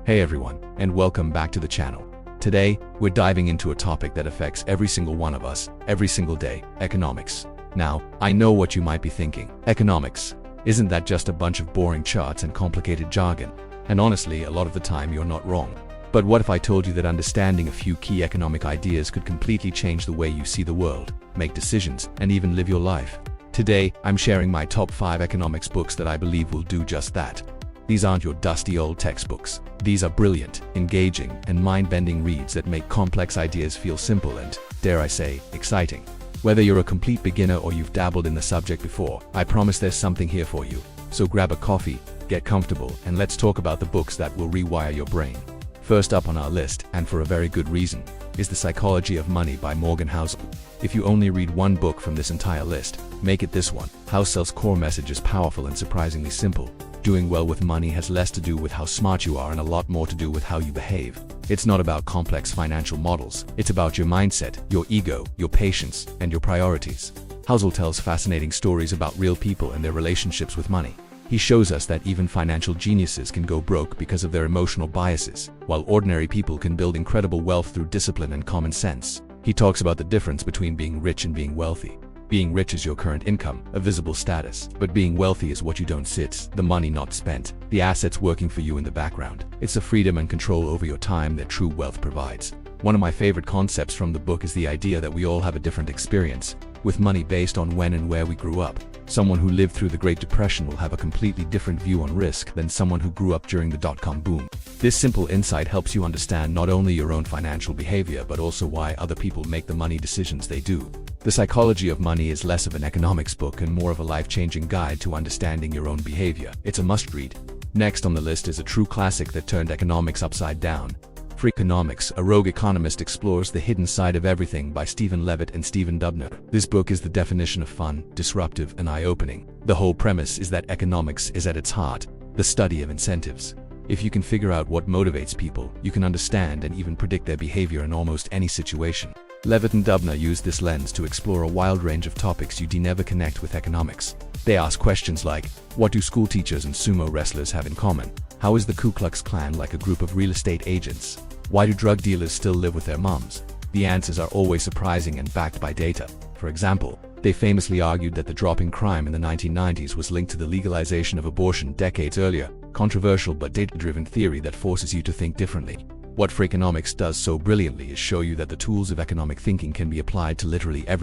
Hey everyone, and welcome back to the channel. Today, we're diving into a topic that affects every single one of us, every single day: economics. Now, I know what you might be thinking. Economics, isn't that just a bunch of boring charts and complicated jargon? And honestly, a lot of the time you're not wrong. But what if I told you that understanding a few key economic ideas could completely change the way you see the world, make decisions, and even live your life? Today, I'm sharing my top 5 economics books that I believe will do just that. These aren't your dusty old textbooks. These are brilliant, engaging, and mind-bending reads that make complex ideas feel simple and, dare I say, exciting. Whether you're a complete beginner or you've dabbled in the subject before, I promise there's something here for you. So grab a coffee, get comfortable, and let's talk about the books that will rewire your brain. First up on our list, and for a very good reason, is The Psychology of Money by Morgan Housel. If you only read one book from this entire list, make it this one. Housel's core message is powerful and surprisingly simple. Doing well with money has less to do with how smart you are and a lot more to do with how you behave. It's not about complex financial models. It's about your mindset, your ego, your patience, and your priorities. Housel tells fascinating stories about real people and their relationships with money. He shows us that even financial geniuses can go broke because of their emotional biases, while ordinary people can build incredible wealth through discipline and common sense. He talks about the difference between being rich and being wealthy. Being rich is your current income, a visible status, but being wealthy is what you don't sit, the money not spent, the assets working for you in the background. It's the freedom and control over your time that true wealth provides. One of my favorite concepts from the book is the idea that we all have a different experience with money based on when and where we grew up. Someone who lived through the Great Depression will have a completely different view on risk than someone who grew up during the dot-com boom. This simple insight helps you understand not only your own financial behavior but also why other people make the money decisions they do. The Psychology of Money is less of an economics book and more of a life-changing guide to understanding your own behavior. It's a must-read. Next on the list is a true classic that turned economics upside down. Freakonomics, A Rogue Economist Explores the Hidden Side of Everything by Stephen Levitt and Stephen Dubner. This book is the definition of fun, disruptive, and eye-opening. The whole premise is that economics is at its heart, the study of incentives. If you can figure out what motivates people, you can understand and even predict their behavior in almost any situation. Levitt and Dubner use this lens to explore a wild range of topics you'd never connect with economics. They ask questions like, what do school teachers and sumo wrestlers have in common? How is the Ku Klux Klan like a group of real estate agents? Why do drug dealers still live with their moms? The answers are always surprising and backed by data. For example, they famously argued that the drop in crime in the 1990s was linked to the legalization of abortion decades earlier, controversial but data-driven theory that forces you to think differently. What Freakonomics does so brilliantly is show you that the tools of economic thinking can be applied to literally everything.